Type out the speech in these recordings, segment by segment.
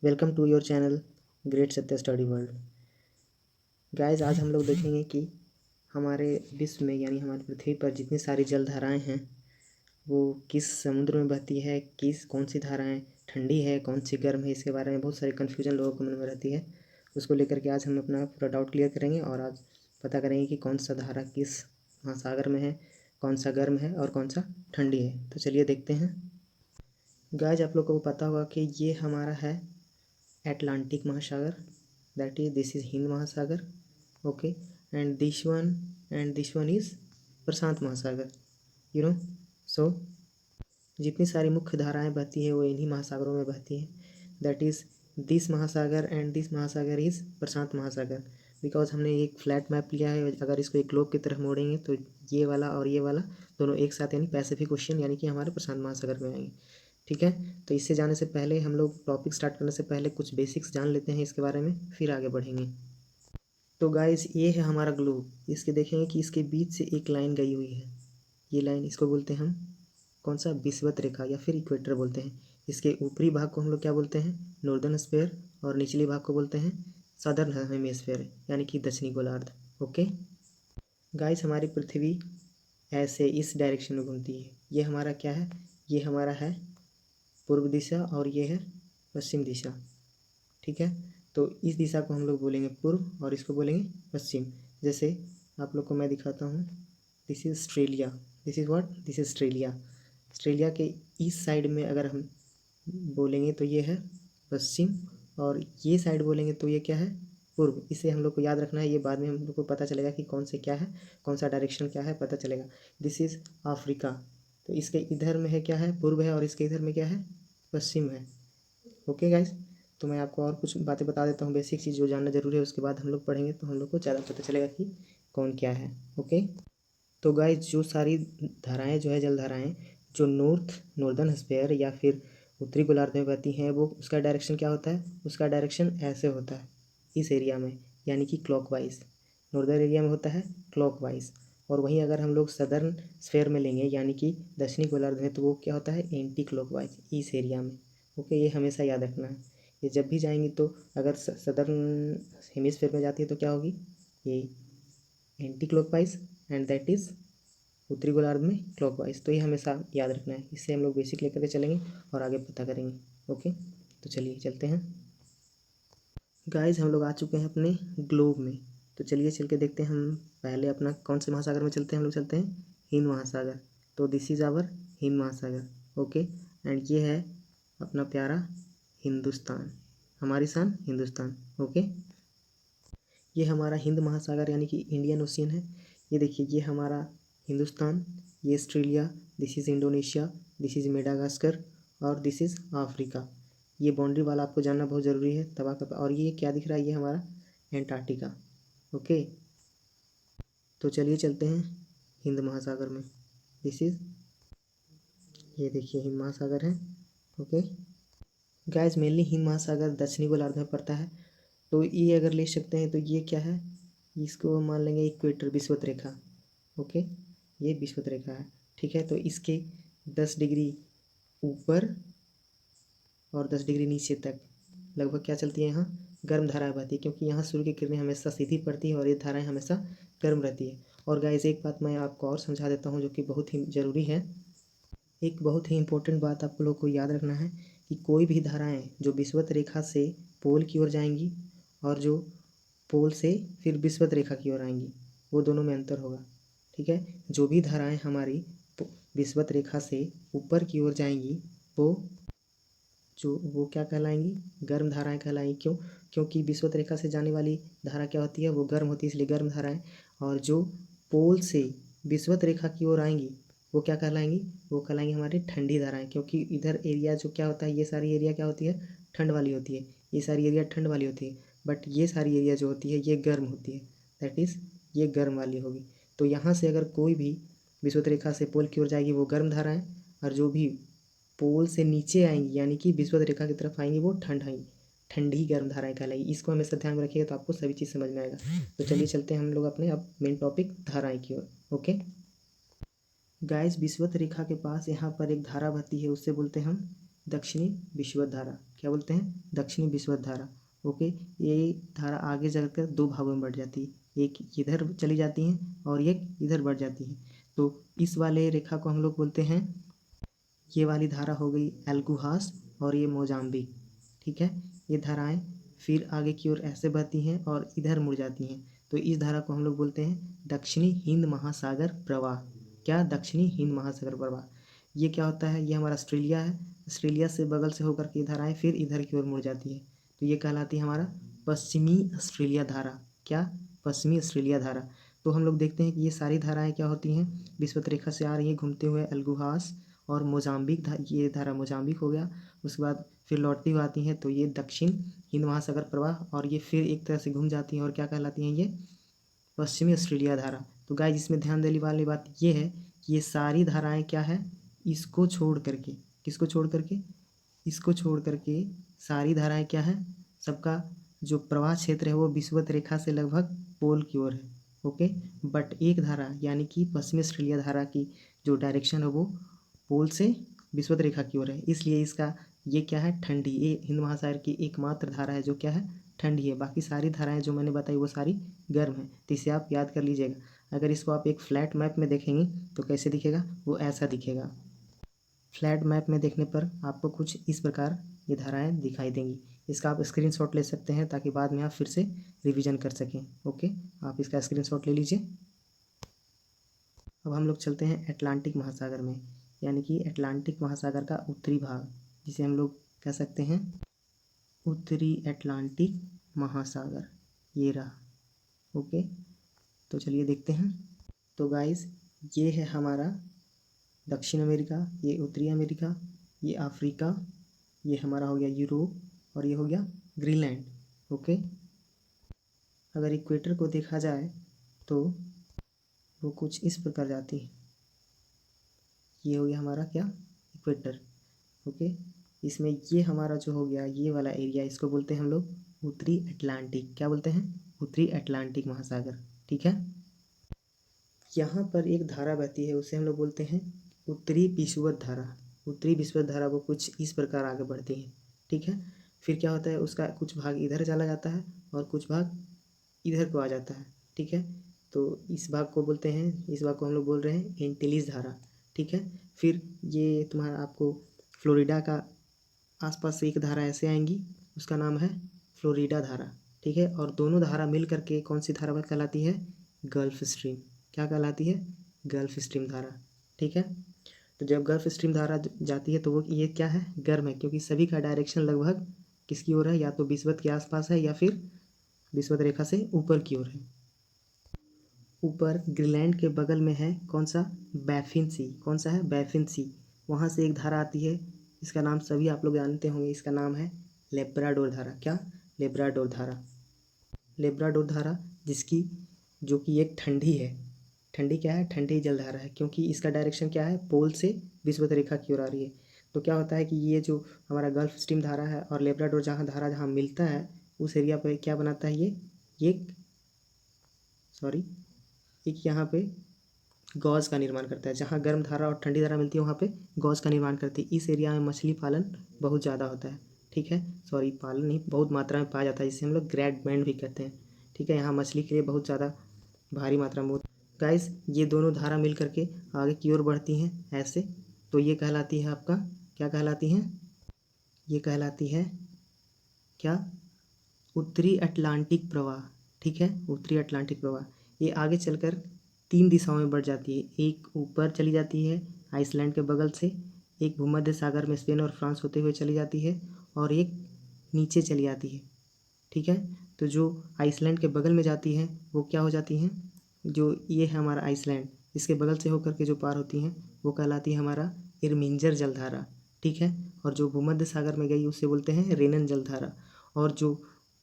Welcome to your channel great Satya study world. Guys, आज हम लोग देखेंगे कि हमारे विश्व में यानी हमारी पृथ्वी पर जितनी सारी जलधाराएं हैं वो किस समुद्र में बहती है, कौन सी धाराएं ठंडी है, कौन सी गर्म है। इसके बारे में बहुत सारी कन्फ्यूजन लोगों के मन में रहती है। उसको लेकर के आज हम अपना पूरा डाउट क्लियर करेंगे और आज पता करेंगे कि कौन सा धारा किस महासागर में है, कौन सा गर्म है और कौन सा ठंडी है। तो चलिए देखते हैं। गाइस, आप लोगों को पता होगा कि ये हमारा है Atlantic महासागर, that is this is Hind महासागर, okay, and this one is प्रशांत महासागर, you know। so जितनी सारी मुख्य धाराएं बहती है वो इन्हीं महासागरों में बहती है, that is दिस महासागर एंड दिस महासागर इज प्रशांत महासागर। बिकॉज हमने एक फ्लैट मैप लिया है, अगर इसको एक ग्लोब की तरह मोड़ेंगे तो ये वाला और ये वाला दोनों एक साथ यानी पैसिफिक ओशियन यानी कि हमारे प्रशांत महासागर में आएंगे। ठीक है, तो इससे जाने से पहले हम लोग टॉपिक स्टार्ट करने से पहले कुछ बेसिक्स जान लेते हैं इसके बारे में, फिर आगे बढ़ेंगे। तो गाइस, ये है हमारा ग्लोब। इसके देखेंगे कि इसके बीच से एक लाइन गई हुई है। ये लाइन, इसको बोलते हैं हम कौन सा, विषुवत रेखा या फिर इक्वेटर बोलते हैं। इसके ऊपरी भाग को हम लोग क्या बोलते हैं, नॉर्दर्न स्फीयर, और निचले भाग को बोलते हैं सदर्न हेमिस्फीयर यानी कि दक्षिणी गोलार्ध। ओके गाइस, हमारी पृथ्वी ऐसे इस डायरेक्शन में घूमती है। ये हमारा क्या है, ये हमारा है पूर्व दिशा और ये है पश्चिम दिशा। ठीक है, तो इस दिशा को हम लोग बोलेंगे पूर्व और इसको बोलेंगे पश्चिम। जैसे आप लोग को मैं दिखाता हूँ, this is Australia, this is what, this is Australia. Australia के इस साइड में अगर हम बोलेंगे तो ये है पश्चिम, और ये साइड बोलेंगे तो ये क्या है, पूर्व। इसे हम लोग को याद रखना है, ये बाद में हम लोग को पता चलेगा कि कौन से क्या है, कौन सा डायरेक्शन क्या है, पता चलेगा। दिस इज़ अफ्रीका, तो इसके इधर में है क्या है, पूर्व है, और इसके इधर में क्या है, पश्चिम है। ओके गाइस, तो मैं आपको और कुछ बातें बता देता हूँ, बेसिक चीज़ जो जानना जरूरी है, उसके बाद हम लोग पढ़ेंगे तो हम लोग को ज़्यादा पता चलेगा कि कौन क्या है। ओके, तो गाइस, जो सारी धाराएं जो है जलधाराएं जो नॉर्दर्न हेमिस्फीयर या फिर उत्तरी गोलार्ध में बहती हैं, वो उसका डायरेक्शन क्या होता है, उसका डायरेक्शन ऐसे होता है इस एरिया में, यानी कि क्लॉकवाइज। नॉर्दर्न एरिया में होता है क्लॉकवाइज, और वहीं अगर हम लोग सदर्न स्फीयर में लेंगे यानी कि दक्षिणी गोलार्ध में, तो वो क्या होता है, एंटी क्लॉकवाइज इस एरिया में। ओके, ये हमेशा याद रखना है। ये जब भी जाएंगी तो अगर सदर्न हेमिस्फीयर में जाती है तो क्या होगी, ये anti clockwise, and that is उत्तरी गोलार्ध में क्लॉकवाइज। तो ये हमेशा याद रखना है, इससे हम लोग बेसिक लेकर के चलेंगे और आगे पता करेंगे। ओके, तो चलिए चलते हैं। गाइस, हम लोग आ चुके हैं अपने ग्लोब में, तो चलिए चल के देखते हैं। हम पहले अपना कौन से महासागर में चलते हैं, हम लोग चलते हैं हिंद महासागर। तो दिस इज़ आवर हिंद महासागर। ओके, एंड ये है अपना प्यारा हिंदुस्तान, हमारी शान हिंदुस्तान। ओके, ये हमारा हिंद महासागर यानी कि इंडियन ओशियन है। ये देखिए, ये हमारा हिंदुस्तान, ये Australia, this is Indonesia, this is Madagascar और दिस इज़ अफ्रीका। ये बाउंड्री वाला आपको जानना बहुत ज़रूरी है तबाह का। और ये क्या दिख रहा है, ये हमारा एंटार्क्टिका। ओके, तो चलिए चलते हैं हिंद महासागर में। दिस इज़, ये देखिए हिंद महासागर है। ओके गाइस, मेनली हिंद महासागर दक्षिणी गोलार्ध में पड़ता है। तो ये अगर ले सकते हैं तो ये क्या है, इसको मान लेंगे इक्वेटर, विषुवत रेखा। ओके, ये विषुवत रेखा है। ठीक है, तो इसके 10 डिग्री ऊपर और 10 डिग्री नीचे तक लगभग क्या चलती है, यहाँ गर्म धाराएं बहती है, क्योंकि यहाँ सूर्य की किरणें हमेशा सीधी पड़ती है और ये धाराएं हमेशा गर्म रहती है। और गाइस, एक बात मैं आपको और समझा देता हूँ जो कि बहुत ही ज़रूरी है। एक बहुत ही इम्पोर्टेंट बात आप लोग को याद रखना है कि कोई भी धाराएं जो विषुवत रेखा से पोल की ओर जाएंगी और जो पोल से फिर विषुवत रेखा की ओर आएंगी, वो दोनों में अंतर होगा। ठीक है, जो भी धाराएं हमारी विषुवत रेखा से ऊपर की ओर जाएंगी वो क्या कहलाएंगी, गर्म धाराएं कहलाएंगी। क्यों, क्योंकि विषुवत रेखा से जाने वाली धारा क्या होती है, वो गर्म होती है, इसलिए गर्म धाराएं। और जो पोल से विषुवत रेखा की ओर आएंगी वो क्या कहलाएंगी, वो कहलाएंगी हमारी ठंडी धाराएं। क्योंकि इधर एरिया जो क्या होता है, ये सारी एरिया क्या होती है, ठंड वाली होती है, ये सारी एरिया ठंड वाली होती है, बट ये सारी एरिया जो होती है ये गर्म होती है, दैट इज़ ये गर्म वाली होगी। तो यहाँ से अगर कोई भी विषुवत रेखा से पोल की ओर जाएगी वो गर्म धाराएं, और जो भी पोल से नीचे आएंगी यानी कि विषुवत रेखा की तरफ आएंगी वो ठंडी गर्म धाराएं कहलाएगी। इसको हमेशा ध्यान में रखिएगा तो आपको सभी चीज़ समझ में आएगा। तो चलिए चलते हैं हम लोग अपने अब मेन टॉपिक धाराएं की ओर। ओके गाइस, विषुवत रेखा के पास यहाँ पर एक धारा बहती है, उससे बोलते हैं हम दक्षिणी विषुवत धारा। क्या बोलते हैं? दक्षिणी विषुवत धारा। ओके, ये धारा आगे जाकर दो भागों में बढ़ जाती है, एक इधर चली जाती है और एक इधर बढ़ जाती है। तो इस वाले रेखा को हम लोग बोलते हैं, ये वाली धारा हो गई एल्गुहास और ये मोजाम्बिक। ठीक है, ये धाराएं फिर आगे की ओर ऐसे बहती हैं और इधर मुड़ जाती हैं। तो इस धारा को हम लोग बोलते हैं दक्षिणी हिंद महासागर प्रवाह। क्या? दक्षिणी हिंद महासागर प्रवाह। ये क्या होता है? ये हमारा ऑस्ट्रेलिया है, ऑस्ट्रेलिया से बगल से होकर के धाराएं फिर इधर की ओर मुड़ जाती है। तो ये कहलाती है हमारा पश्चिमी ऑस्ट्रेलिया धारा। क्या? पश्चिमी ऑस्ट्रेलिया धारा। तो हम लोग देखते हैं कि ये सारी धाराएं क्या होती हैं? विषुवत रेखा से आ रही हैं घूमते हुए एल्गुहास और मोजाम्बिक। ये धारा मोजाम्बिक हो गया, उसके बाद फिर लौटती हुई आती हैं तो ये दक्षिण हिंद महासागर प्रवाह, और ये फिर एक तरह से घूम जाती हैं और क्या कहलाती हैं? ये पश्चिमी ऑस्ट्रेलिया धारा। तो गाइस इसमें ध्यान देने वाली बात ये है कि ये सारी धाराएं क्या है? इसको छोड़ करके, किसको छोड़ करके? इसको छोड़ करके सारी धाराएं क्या है? सबका जो प्रवाह क्षेत्र है वो विषुवत रेखा से लगभग पोल की ओर है। ओके, बट एक धारा यानी कि पश्चिमी ऑस्ट्रेलिया धारा की जो डायरेक्शन है वो पोल से विषुवत रेखा की ओर है, इसलिए इसका ये क्या है? ठंडी। ये हिंद महासागर की एकमात्र धारा है जो क्या है? ठंडी है। बाकी सारी धाराएं जो मैंने बताई वो सारी गर्म है। तो इसे आप याद कर लीजिएगा। अगर इसको आप एक फ्लैट मैप में देखेंगे तो कैसे दिखेगा? वो ऐसा दिखेगा। फ्लैट मैप में देखने पर आपको कुछ इस प्रकार ये धाराएं दिखाई देंगी। इसका आप स्क्रीनशॉट ले सकते हैं ताकि बाद में आप फिर से रिवीजन कर सकें। ओके, आप इसका स्क्रीनशॉट ले लीजिए। अब हम लोग चलते हैं अटलांटिक महासागर में, यानी कि अटलांटिक महासागर का उत्तरी भाग, जिसे हम लोग कह सकते हैं उत्तरी अटलांटिक महासागर। ये रहा। ओके, तो चलिए देखते हैं। तो गाइस ये है हमारा दक्षिण अमेरिका, ये उत्तरी अमेरिका, ये अफ्रीका, ये हमारा हो गया यूरोप और ये हो गया ग्रीनलैंड। ओके, अगर इक्वेटर को देखा जाए तो वो कुछ इस प्रकार जाती है। ये हो गया हमारा क्या? इक्वेटर। ओके, इसमें ये हमारा जो हो गया ये वाला एरिया, इसको बोलते हैं हम लोग उत्तरी अटलांटिक। क्या बोलते हैं? उत्तरी अटलांटिक महासागर। ठीक है, यहाँ पर एक धारा बहती है, उसे हम लोग बोलते हैं उत्तरी विषुवत धारा। उत्तरी विषुवत धारा वो कुछ इस प्रकार आगे बढ़ती है। ठीक है, फिर क्या होता है? उसका कुछ भाग इधर चला जाता है और कुछ भाग इधर को आ जाता है। ठीक है, तो इस भाग को बोलते हैं, इस भाग को हम लोग बोल रहे हैं एंटिलीज धारा। ठीक है, फिर ये तुम्हारा आपको फ्लोरिडा का आसपास से एक धारा ऐसे आएंगी, उसका नाम है फ्लोरिडा धारा। ठीक है, और दोनों धारा मिल करके कौन सी धारा कहलाती है? Gulf stream. क्या कहलाती है? गल्फ स्ट्रीम धारा। ठीक है, तो जब गल्फ स्ट्रीम धारा जाती है तो वो ये क्या है? गर्म है, क्योंकि सभी का डायरेक्शन लगभग किसकी ओर है? या तो विषुवत के आसपास है या फिर विषुवत रेखा से ऊपर की ओर है। ऊपर ग्रीनलैंड के बगल में है कौन सा? बैफिन सी। कौन सा है? बैफिन सी। वहाँ से एक धारा आती है, इसका नाम सभी आप लोग जानते होंगे, इसका नाम है लेब्राडोर धारा। क्या? लेब्राडोर धारा। लेब्राडोर धारा जिसकी जो कि एक ठंडी है। ठंडी क्या है? ठंडी जलधारा है, क्योंकि इसका डायरेक्शन क्या है? पोल से विषुवत रेखा की ओर आ रही है। तो क्या होता है कि ये जो हमारा गल्फ स्ट्रीम धारा है और लेब्राडोर धारा जहाँ मिलता है उस एरिया पर क्या बनाता है? ये एक यहाँ पे गौज का निर्माण करता है। जहाँ गर्म धारा और ठंडी धारा मिलती है वहाँ पे गौज का निर्माण करती है। इस एरिया में मछली पालन बहुत ज़्यादा होता है। ठीक है, पालन नहीं, बहुत मात्रा में पाया जाता है, जिसे हम लोग ग्रेट बैंड भी कहते हैं। ठीक है, यहाँ मछली के लिए बहुत ज़्यादा भारी मात्रा में गाइस ये दोनों धारा मिल करके आगे की ओर बढ़ती हैं ऐसे। तो ये कहलाती है आपका, क्या कहलाती हैं? ये कहलाती है क्या? उत्तरी अटलांटिक प्रवाह। ठीक है, उत्तरी अटलांटिक प्रवाह। ये आगे चलकर 3 दिशाओं में बढ़ जाती है। एक ऊपर चली जाती है आइसलैंड के बगल से, एक भूमध्य सागर में स्पेन और फ्रांस होते हुए चली जाती है, और एक नीचे चली आती है। ठीक है, तो जो आइसलैंड के बगल में जाती हैं वो क्या हो जाती हैं? जो ये है हमारा आइसलैंड, इसके बगल से होकर के जो पार होती हैं वो कहलाती है हमारा इरमिंजर जलधारा। ठीक है, और जो भूमध्य सागर में गई उसे बोलते हैं रेनन जलधारा। और जो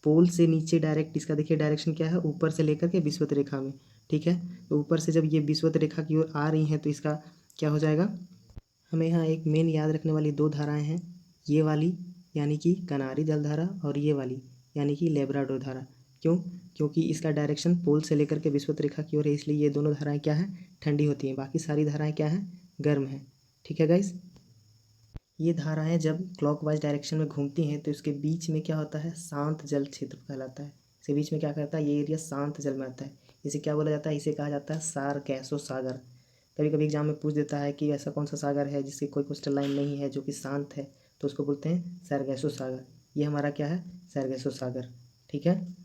पोल से नीचे डायरेक्ट, इसका देखिए डायरेक्शन क्या है? ऊपर से लेकर के विषुवत रेखा में। ठीक है, तो ऊपर से जब ये विषुवत रेखा की ओर आ रही हैं तो इसका क्या हो जाएगा? हमें यहाँ एक मेन याद रखने वाली 2 धाराएं हैं, ये वाली यानी कि कनारी जलधारा और ये वाली यानी कि लेब्राडोर धारा। क्यों? क्योंकि इसका डायरेक्शन पोल से लेकर के विषुवत रेखा की ओर है, इसलिए ये दोनों धाराएं क्या हैं? ठंडी होती हैं। बाकी सारी धाराएं क्या हैं? गर्म हैं। ठीक है गाइस, ये धाराएं जब क्लॉकवाइज डायरेक्शन में घूमती हैं तो इसके बीच में क्या होता है, शांत जल क्षेत्र कहलाता है। इसके बीच में क्या करता है, ये एरिया शांत जल में आता है। इसे क्या बोला जाता है, इसे कहा जाता है सारगैसो सागर। कभी कभी एग्जाम में पूछ देता है कि ऐसा कौन सा सागर है जिसकी कोई कोस्टल लाइन नहीं है जो कि शांत है, तो उसको बोलते हैं सारगैसो सागर। ये हमारा क्या है, सारगैसो सागर। ठीक है,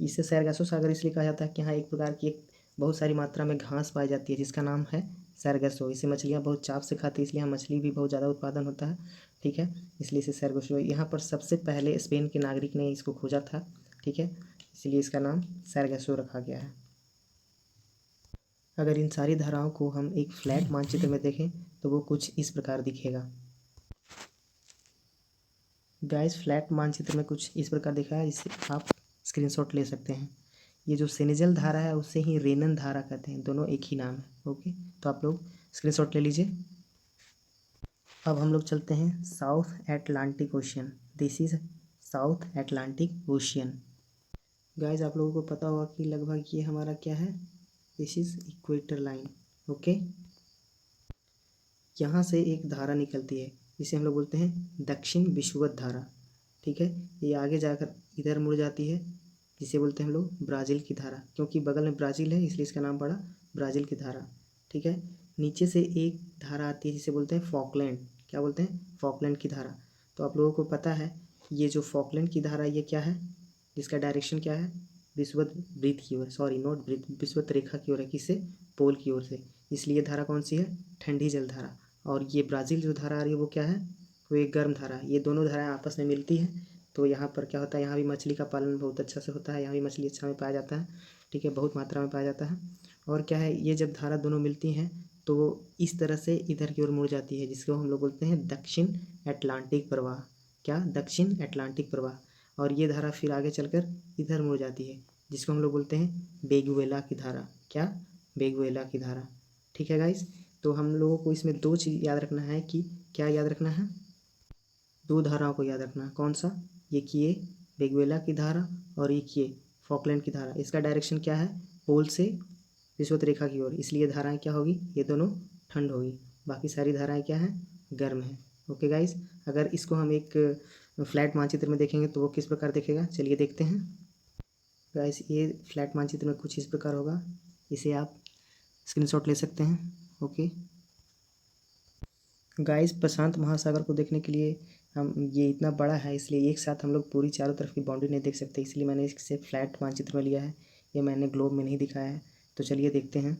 इसे सारगैसो सागर इसलिए कहा जाता है कि यहाँ एक प्रकार की एक बहुत सारी मात्रा में घास पाई जाती है जिसका नाम है सारगैसो। इसे मछलियाँ बहुत चाव से खाती है, इसलिए यहाँ मछली भी बहुत ज़्यादा उत्पादन होता है। ठीक है, इसलिए इसे सारगैसो, यहाँ पर सबसे पहले स्पेन के नागरिक ने इसको खोजा था। ठीक है, इसलिए इसका नाम सारगैसो रखा गया है। अगर इन सारी धाराओं को हम एक फ्लैट मानचित्र में देखें तो वो कुछ इस प्रकार दिखेगा। गाइस, फ्लैट मानचित्र में कुछ इस प्रकार दिखा है, इससे आप स्क्रीनशॉट ले सकते हैं। ये जो सेनेजल धारा है उससे ही रेनन धारा कहते हैं, दोनों एक ही नाम है। ओके, तो आप लोग स्क्रीनशॉट ले लीजिए। अब हम लोग चलते हैं south Atlantic ocean. This is south Atlantic ocean. Guys, आप लोगों को पता होगा कि लगभग ये हमारा क्या है, this is equator line. Okay, यहाँ से एक धारा निकलती है जिसे हम लोग बोलते हैं दक्षिण विषुवत धारा। ठीक है, ये आगे जाकर इधर मुड़ जाती है जिसे बोलते हैं हम लोग ब्राज़ील की धारा। क्योंकि बगल में ब्राज़ील है इसलिए इसका नाम पड़ा ब्राज़ील की धारा। ठीक है, नीचे से एक धारा आती है जिसे बोलते हैं फॉकलैंड। क्या बोलते हैं, फॉकलैंड की धारा। तो आप लोगों को पता है ये जो फॉकलैंड की धारा ये क्या है, जिसका डायरेक्शन क्या है, विषुवत वृत्त की ओर, सॉरी नॉट वृत्त, विषुवत रेखा की ओर है। किससे, पोल की ओर से। इसलिए धारा कौन सी है, ठंडी जल धारा। और ये ब्राज़ील जो धारा आ रही है वो क्या है, वो एक गर्म धारा है। ये दोनों धाराएं आपस में मिलती हैं तो यहाँ पर क्या होता है, यहाँ भी मछली का पालन बहुत अच्छा से होता है, यहाँ भी मछली अच्छा में पाया जाता है। ठीक है, बहुत मात्रा में पाया जाता है। और क्या है, ये जब धारा दोनों मिलती हैं तो वो इस तरह से इधर की ओर मुड़ जाती है जिसको हम लोग बोलते हैं दक्षिण अटलांटिक प्रवाह। क्या, दक्षिण अटलांटिक प्रवाह। और ये धारा फिर आगे चलकर इधर मुड़ जाती है जिसको हम लोग बोलते हैं बेगुएला की धारा। क्या, बेगुएला की धारा। ठीक है गाइस, तो हम लोगों को इसमें दो चीज़ याद रखना है कि क्या याद रखना है, दो धाराओं को याद रखना है। कौन सा, ये किए बेगुएला की धारा और ये किए फॉकलैंड की धारा। इसका डायरेक्शन क्या है, पोल से विषुवत रेखा की ओर, इसलिए धाराएं क्या होगी, ये दोनों ठंड होगी। बाकी सारी धाराएं क्या हैं, गर्म हैं। ओके गाइस, अगर इसको हम एक फ्लैट मानचित्र में देखेंगे तो वो किस प्रकार दिखेगा, चलिए देखते हैं। गाइस, ये फ्लैट मानचित्र में कुछ इस प्रकार होगा, इसे आप स्क्रीनशॉट ले सकते हैं। ओके गाइस, प्रशांत महासागर को देखने के लिए हम, ये इतना बड़ा है इसलिए एक साथ हम लोग पूरी चारों तरफ की बाउंड्री नहीं देख सकते, इसलिए मैंने इसे फ्लैट मानचित्र में लिया है। ये मैंने ग्लोब में नहीं दिखाया है। तो चलिए देखते हैं।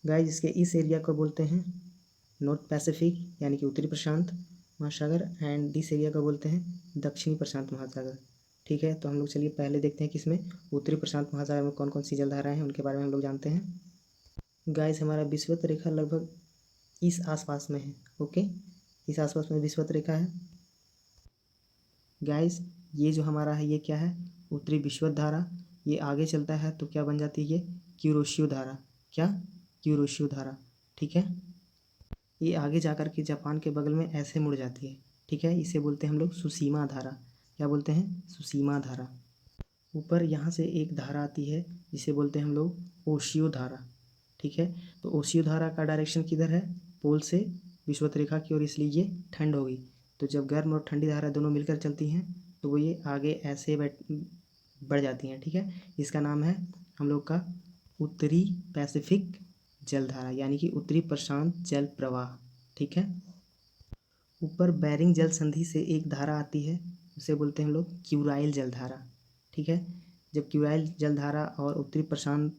गाइस, इसके इस एरिया को बोलते हैं नॉर्थ पैसिफिक यानी कि उत्तरी प्रशांत महासागर, एंड दिस एरिया को बोलते हैं दक्षिणी प्रशांत महासागर। ठीक है, तो हम लोग चलिए पहले देखते हैं कि इसमें उत्तरी प्रशांत महासागर में कौन कौन सी जलधाराएं हैं उनके बारे में हम लोग जानते हैं। गाइस, हमारा विषुवत रेखा लगभग इस आसपास में है। ओके, इस आसपास में विषुवत रेखा है। गाइस, ये जो हमारा है ये क्या है, उत्तरी विषुवत धारा। ये आगे चलता है तो क्या बन जाती है, ये क्यूरोशियो धारा। क्या, क्यूरोशियो धारा। ठीक है, ये आगे जाकर के जापान के बगल में ऐसे मुड़ जाती है। ठीक है, इसे बोलते हैं हम लोग सुसीमा धारा। क्या बोलते हैं, सुसीमा धारा। ऊपर यहाँ से एक धारा आती है जिसे बोलते हैं हम लोग ओशियो धारा। ठीक है, तो ओशियो धारा का डायरेक्शन किधर है, पोल से विषुवत रेखा की ओर, इसलिए ये ठंड होगी। तो जब गर्म और ठंडी धारा दोनों मिलकर चलती हैं तो वो ये आगे ऐसे बढ़ जाती हैं। ठीक है, इसका नाम है हम लोग का उत्तरी पैसिफिक जलधारा यानी कि उत्तरी प्रशांत जल प्रवाह। ठीक है, ऊपर बैरिंग जल संधि से एक धारा आती है उसे बोलते हैं हम लोग क्यूराइल जलधारा। ठीक है, जब क्यूराइल जलधारा और उत्तरी प्रशांत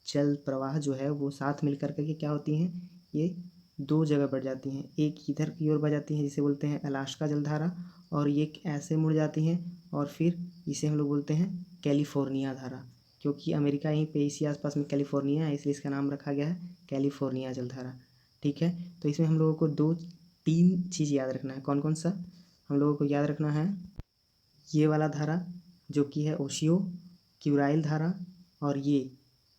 जल प्रवाह जो है वो साथ मिलकर के क्या होती हैं, ये दो जगह बढ़ जाती हैं। एक इधर की ओर बढ़ जाती हैं जिसे बोलते हैं अलास्का जलधारा, और ये ऐसे मुड़ जाती हैं और फिर इसे हम लोग बोलते हैं कैलिफोर्निया धारा। क्योंकि अमेरिका यहीं पे इसी आसपास में कैलिफोर्निया है इसलिए इसका नाम रखा गया है कैलिफोर्निया जलधारा। ठीक है, तो इसमें हम लोगों को दो तीन चीज़ याद रखना है। कौन कौन सा, हम लोगों को याद रखना है ये वाला धारा जो कि है ओशियो क्यूराइल धारा, और ये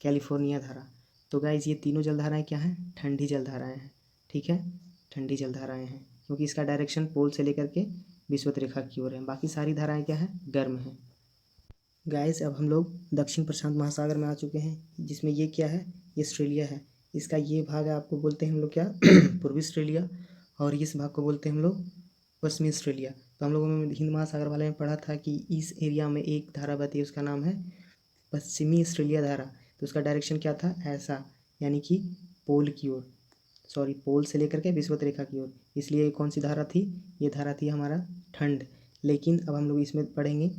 कैलिफोर्निया धारा। तो गाइज, ये तीनों जलधाराएं क्या हैं, ठंडी जलधाराएं हैं। ठीक है, ठंडी जलधाराएं हैं क्योंकि इसका डायरेक्शन पोल से लेकर के विषुवत रेखा की ओर है। बाकी सारी धाराएं क्या है, गर्म हैं। गाइस, अब हम लोग दक्षिण प्रशांत महासागर में आ चुके हैं जिसमें ये क्या है, ये ऑस्ट्रेलिया है। इसका ये भाग है, आपको बोलते हैं हम लोग क्या पूर्वी ऑस्ट्रेलिया, और इस भाग को बोलते हैं हम लोग पश्चिमी ऑस्ट्रेलिया। तो हम लोगों ने हिंद महासागर वाले में पढ़ा था कि इस एरिया में एक धारा बहती है, उसका नाम है पश्चिमी ऑस्ट्रेलिया धारा। तो उसका डायरेक्शन क्या था, ऐसा, यानी कि पोल की ओर, सॉरी पोल से लेकर के विषुवत रेखा की ओर। इसलिए ये कौन सी धारा थी, ये धारा थी हमारा ठंड। लेकिन अब हम लोग इसमें पढ़ेंगे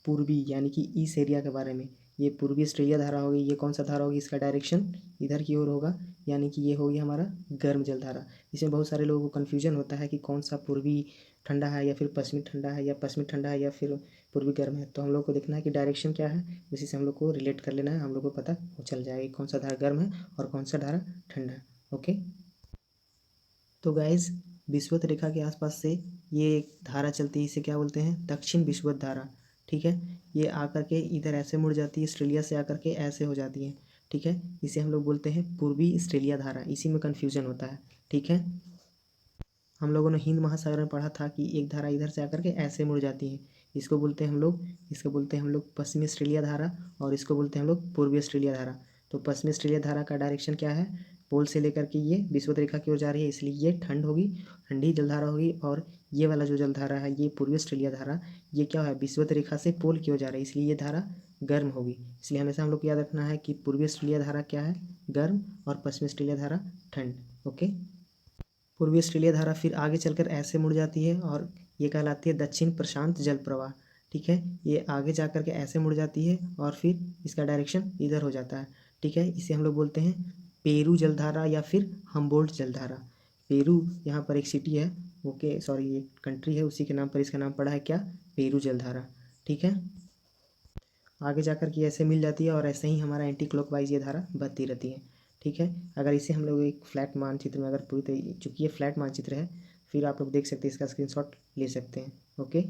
पूर्वी यानी कि इस एरिया के बारे में। ये पूर्वी ऑस्ट्रेलिया धारा होगी। ये कौन सा धारा होगी, इसका डायरेक्शन इधर की ओर होगा, यानी कि ये होगी हमारा गर्म जल धारा। इसमें बहुत सारे लोगों को कन्फ्यूजन होता है कि कौन सा पूर्वी ठंडा है या फिर पश्चिमी ठंडा है, या पश्चिमी ठंडा है या फिर पूर्वी गर्म है। तो हम लोग को देखना है कि डायरेक्शन क्या है, उसी से हम लोग को रिलेट कर लेना है, हम लोग को पता चल जाएगा कि कौन सा धारा गर्म है और कौन सा धारा ठंडा है। ओके, तो गाइज विषुवत रेखा के आसपास से ये एक धारा चलती है, इसे क्या बोलते हैं, दक्षिण विषुवत धारा। ठीक है, ये आकर के इधर ऐसे मुड़ जाती है, ऑस्ट्रेलिया से आकर के ऐसे हो जाती है। ठीक है, इसे हम लोग बोलते हैं पूर्वी ऑस्ट्रेलिया धारा। इसी में कन्फ्यूजन होता है। ठीक है, हम लोगों ने हिंद महासागर में पढ़ा था कि एक धारा इधर से आकर के ऐसे मुड़ जाती है, इसको बोलते हैं हम लोग, इसको बोलते हैं हम लोग पश्चिमी ऑस्ट्रेलिया धारा, और इसको बोलते हैं हम लोग पूर्वी ऑस्ट्रेलिया धारा। तो पश्चिमी ऑस्ट्रेलिया धारा का डायरेक्शन क्या है, पोल से लेकर के ये विषुवत रेखा की ओर जा रही है, इसलिए ये ठंड होगी, ठंडी जलधारा होगी। और ये वाला जो जलधारा है, ये पूर्वी ऑस्ट्रेलिया धारा, ये क्या है, विषुवत रेखा से पोल की ओर जा रही है, इसलिए ये धारा गर्म होगी। इसलिए हमेशा हम लोग को याद रखना है कि पूर्वी ऑस्ट्रेलिया धारा क्या है, गर्म, और पश्चिमी ऑस्ट्रेलिया धारा ठंड। ओके, पूर्वी ऑस्ट्रेलिया धारा फिर आगे चलकर ऐसे मुड़ जाती है और ये कहलाती है दक्षिण प्रशांत जल प्रवाह। ठीक है, ये आगे जा कर के ऐसे मुड़ जाती है और फिर इसका डायरेक्शन इधर हो जाता है। ठीक है, इसे हम लोग बोलते हैं पेरू जलधारा या फिर हम्बोल्ट जलधारा। पेरू यहाँ पर एक सिटी है, ओके सॉरी एक कंट्री है, उसी के नाम पर इसका नाम पड़ा है क्या, पेरू जलधारा। ठीक है, आगे जाकर के ऐसे मिल जाती है और ऐसे ही हमारा एंटी क्लॉकवाइज ये धारा बहती रहती है। ठीक है, अगर इसे हम लोग एक फ्लैट मानचित्र में, अगर पूरी तरीके, चूँकि ये फ्लैट मानचित्र है, फिर आप लोग देख सकते हैं, इसका स्क्रीनशॉट ले सकते हैं। ओके,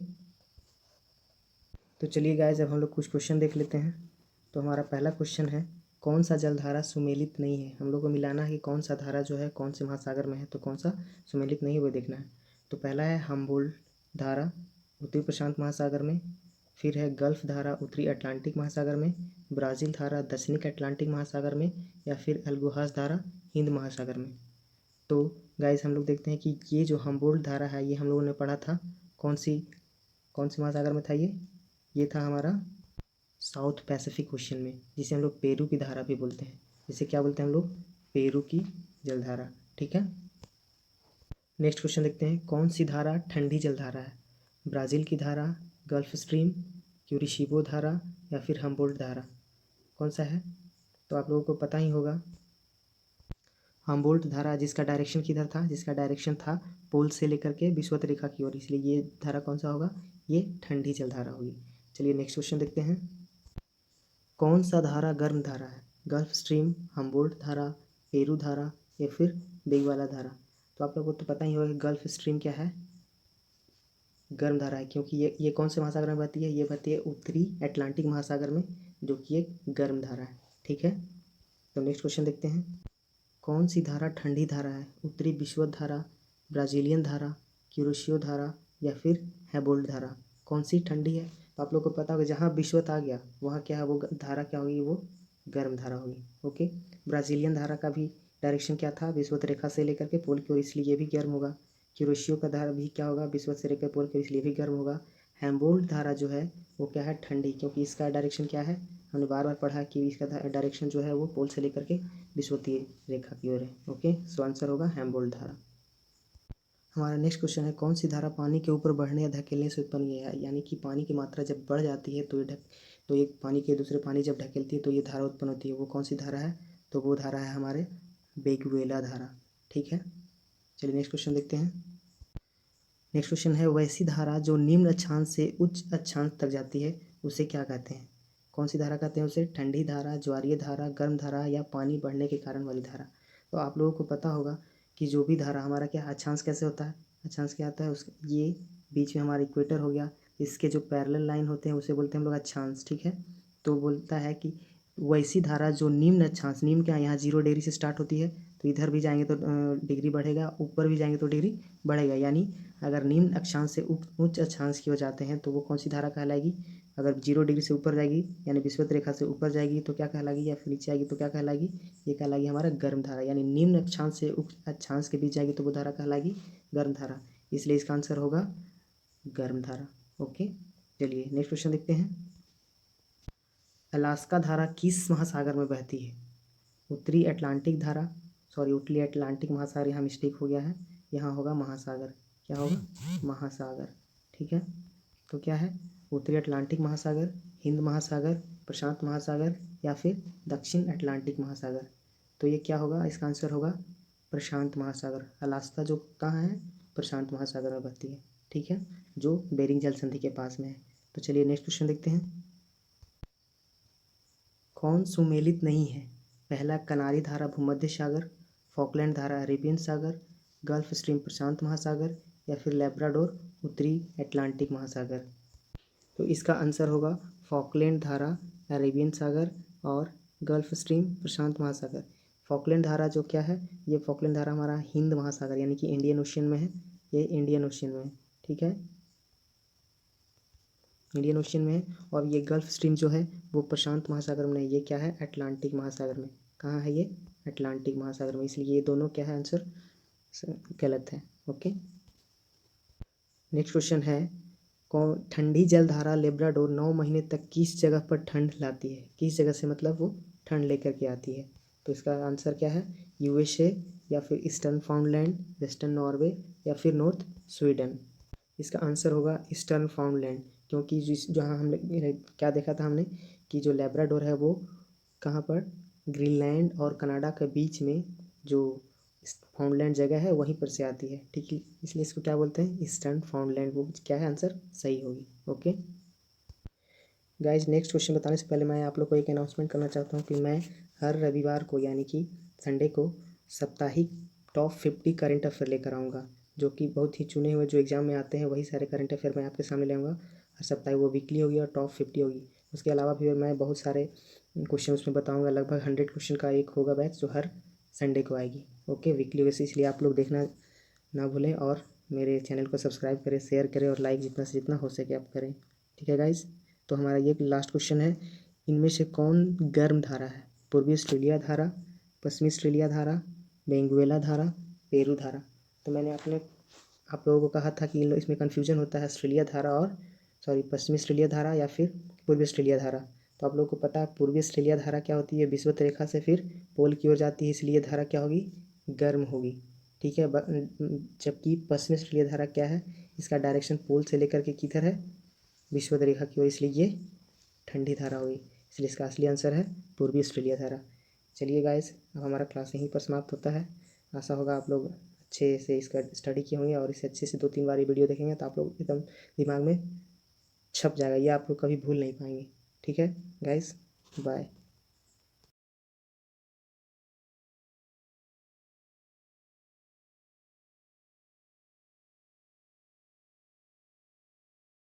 तो चलिए गाइस, अब हम लोग कुछ क्वेश्चन देख लेते हैं। तो हमारा पहला क्वेश्चन है, कौन सा जलधारा सुमेलित नहीं है। हम लोग को मिलाना है कि कौन सा धारा जो है कौन से महासागर में है, तो कौन सा सुमेलित नहीं है वो देखना है। तो पहला है हम्बोल्ट धारा, उत्तरी प्रशांत महासागर में। फिर है गल्फ धारा, उत्तरी अटलांटिक महासागर में। ब्राज़ील धारा, दक्षिणी अटलांटिक महासागर में। या फिर अल्गोहास धारा, हिंद महासागर में। तो गाइस हम लोग देखते हैं कि ये जो हम्बोल्ट धारा है, ये हम लोगों ने पढ़ा था कौन सी महासागर में था, ये था हमारा साउथ पैसिफिक ओशन में, जिसे हम लोग पेरू की धारा भी बोलते हैं। इसे क्या बोलते हैं हम लोग, पेरू की जलधारा। ठीक है, नेक्स्ट क्वेश्चन देखते हैं, कौन सी धारा ठंडी जलधारा है। ब्राज़ील की धारा, गल्फ स्ट्रीम, क्यूरिशिबो धारा, या फिर हम्बोल्ट धारा, कौन सा है। तो आप लोगों को पता ही होगा, हम्बोल्ट धारा, जिसका डायरेक्शन किधर था, जिसका डायरेक्शन था पोल से लेकर के विषुवत रेखा की ओर, इसलिए ये धारा कौन सा होगा, ये ठंडी जलधारा होगी। चलिए नेक्स्ट क्वेश्चन देखते हैं, कौन सा धारा गर्म धारा है। गल्फ स्ट्रीम, हम्बोल्ट धारा, पेरू धारा, या फिर बेगवाला धारा। तो आप लोगों को तो पता ही होगा कि गल्फ स्ट्रीम क्या है, गर्म धारा है, क्योंकि ये कौन से महासागर में बहती है, ये बहती है उत्तरी अटलांटिक महासागर में, जो कि एक गर्म धारा है। ठीक है, तो नेक्स्ट क्वेश्चन देखते हैं, कौन सी धारा ठंडी धारा है। उत्तरी विषुवत धारा, ब्राज़ीलियन धारा, क्यूरोशियो धारा, या फिर हैबोल्ट धारा, कौन सी ठंडी है। तो आप लोग को पता होगा, जहाँ विषुवत आ गया वहाँ क्या है, वो धारा क्या होगी, वो गर्म धारा होगी। ओके, ब्राज़ीलियन धारा का भी डायरेक्शन क्या था, विषुवत रेखा से लेकर के पोल की ओर, इसलिए ये भी गर्म होगा। क्यूरोशियो का धारा भी क्या होगा, विषुवत से लेकर पोल की ओर, इसलिए भी गर्म होगा। हैम्बोल्ट धारा जो है वो क्या है, ठंडी, क्योंकि इसका डायरेक्शन क्या है, हमने बार बार पढ़ा कि इसका डायरेक्शन जो है वो पोल से लेकर के विषुवतीय रेखा की ओर है। ओके, सो आंसर होगा हैम्बोल्ट धारा। हमारा नेक्स्ट क्वेश्चन है, कौन सी धारा पानी के ऊपर बढ़ने या धकेलने से उत्पन्न हुई है। यानी कि पानी की मात्रा जब बढ़ जाती है तो एक पानी के दूसरे पानी जब ढकेलती है तो ये धारा उत्पन्न होती है, वो कौन सी धारा है, तो वो धारा है हमारे बेगुएला धारा। ठीक है, चलिए नेक्स्ट क्वेश्चन देखते हैं। नेक्स्ट क्वेश्चन है, वैसी धारा जो निम्न अक्षांश से उच्च अक्षांश तक जाती है, उसे क्या कहते हैं। कौन सी धारा कहते हैं उसे, ठंडी धारा, ज्वारीय धारा, गर्म धारा, या पानी बढ़ने के कारण वाली धारा। तो आप लोगों को पता होगा कि जो भी धारा हमारा क्या अक्षांश कैसे होता है, अक्षांश क्या आता है, उस ये बीच में हमारा इक्वेटर हो गया, इसके जो पैरेलल लाइन होते हैं उसे बोलते हैं हम लोग अक्षांश। ठीक है, तो बोलता है कि वैसी धारा जो निम्न अक्षांश, निम्न क्या यहाँ 0 डिग्री से स्टार्ट होती है, तो इधर भी जाएंगे तो डिग्री बढ़ेगा, ऊपर भी जाएंगे तो डिग्री बढ़ेगा, यानी अगर निम्न अक्षांश से उच्च अक्षांश की ओर जाते हैं तो वो कौन सी धारा कहलाएगी, अगर 0 डिग्री से ऊपर जाएगी यानी विषुवत रेखा से ऊपर जाएगी तो क्या कहलाएगी, या फिर नीचे आएगी तो क्या कहलाएगी, ये कहलाएगी हमारा गर्म धारा। यानी निम्न अक्षांश से उच्च अक्षांश के बीच जाएगी तो वो धारा कहलाएगी गर्म धारा। इसलिए इसका आंसर होगा गर्म धारा। ओके, चलिए नेक्स्ट क्वेश्चन देखते हैं। अलास्का धारा किस महासागर में बहती है? उत्तरी अटलांटिक धारा, उत्तरी अटलांटिक महासागर, यहाँ मिस्टेक हो गया है, यहाँ होगा महासागर। क्या होगा? महासागर। ठीक है, तो क्या है? उत्तरी अटलांटिक महासागर, हिंद महासागर, प्रशांत महासागर या फिर दक्षिण अटलांटिक महासागर। तो ये क्या होगा? इसका आंसर होगा प्रशांत महासागर। अलास्का जो कहाँ है? प्रशांत महासागर में बहती है। ठीक है, जो बेरिंग जल संधि के पास में है। तो चलिए नेक्स्ट क्वेश्चन देखते हैं। कौन सुमेलित नहीं है? पहला कनारी धारा भूमध्य सागर, फॉकलैंड धारा अरेबियन सागर, गल्फ स्ट्रीम प्रशांत महासागर या फिर लेब्राडोर उत्तरी अटलांटिक महासागर। तो इसका आंसर होगा फॉकलैंड धारा अरेबियन सागर और गल्फ स्ट्रीम प्रशांत महासागर। फॉकलैंड धारा जो क्या है, ये फॉकलैंड धारा हमारा हिंद महासागर यानी कि इंडियन ओशियन में है। ये इंडियन ओशियन में है। ठीक है, इंडियन ओशियन में है। और ये गल्फ स्ट्रीम जो है वो प्रशांत महासागर में नहीं, ये क्या है? अटलांटिक महासागर में। कहाँ है ये? अटलांटिक महासागर में। इसलिए ये दोनों क्या है? आंसर गलत है। ओके, नेक्स्ट क्वेश्चन है। कौन ठंडी जलधारा लेब्राडोर 9 महीने तक किस जगह पर ठंड लाती है? किस जगह से मतलब वो ठंड लेकर के आती है? तो इसका आंसर क्या है? यूएसए या फिर ईस्टर्न फाउंडलैंड, वेस्टर्न नॉर्वे या फिर नॉर्थ स्वीडन। इसका आंसर होगा ईस्टर्न फाउंडलैंड, क्योंकि जहाँ हमने क्या देखा था हमने कि जो लेब्राडोर है वो कहाँ पर? ग्रीनलैंड और कनाडा के बीच में जो फाउंडलैंड जगह है वहीं पर से आती है। ठीक है, इसलिए इसको क्या बोलते हैं? ईस्टर्न फाउंडलैंड। वो क्या है? आंसर सही होगी। ओके गाइज, नेक्स्ट क्वेश्चन बताने से पहले मैं आप लोग को एक अनाउंसमेंट करना चाहता हूँ कि मैं हर रविवार को यानी कि संडे को साप्ताहिक टॉप 50 करंट अफेयर लेकर आऊँगा, जो कि बहुत ही चुने हुए जो एग्जाम में आते हैं वही सारे करंट अफेयर मैं आपके सामने लाऊंगा हर सप्ताह। वो वीकली होगी और टॉप 50 होगी। उसके अलावा भी मैं बहुत सारे क्वेश्चन उसमें बताऊँगा। लगभग 100 क्वेश्चन का एक होगा बैच जो हर संडे को आएगी। ओके, वीकली वैसे, इसलिए आप लोग देखना ना भूलें और मेरे चैनल को सब्सक्राइब करें, शेयर करें और लाइक जितना से जितना हो सके आप करें। ठीक है गाइज, तो हमारा ये लास्ट क्वेश्चन है। इनमें से कौन गर्म धारा है? पूर्वी ऑस्ट्रेलिया धारा, पश्चिमी ऑस्ट्रेलिया धारा, वेनेजुएला धारा, पेरू धारा। तो मैंने आप लोगों को कहा था कि इसमें कन्फ्यूजन होता है ऑस्ट्रेलिया धारा और पश्चिमी ऑस्ट्रेलिया धारा या फिर पूर्वी ऑस्ट्रेलिया धारा। तो आप लोगों को पता है पूर्वी ऑस्ट्रेलिया धारा क्या होती है? विषुवत रेखा से फिर पोल की ओर जाती है, इसलिए धारा क्या होगी? गर्म होगी। ठीक है, जबकि पश्चिमी ऑस्ट्रेलिया धारा क्या है? इसका डायरेक्शन पोल से लेकर के किधर है? विषुवत रेखा की ओर, इसलिए ये ठंडी धारा हुई। इसलिए इसका असली आंसर है पूर्वी ऑस्ट्रेलिया धारा। चलिए गाइस, अब हमारा क्लास यहीं पर समाप्त होता है। आशा होगा आप लोग अच्छे से इसका स्टडी किए होंगे और इसे अच्छे से 2-3 बार ये वीडियो देखेंगे तो आप लोग एकदम दिमाग में छप जाएगा, ये आप लोग कभी भूल नहीं पाएंगे। ठीक है गाइस, बाय।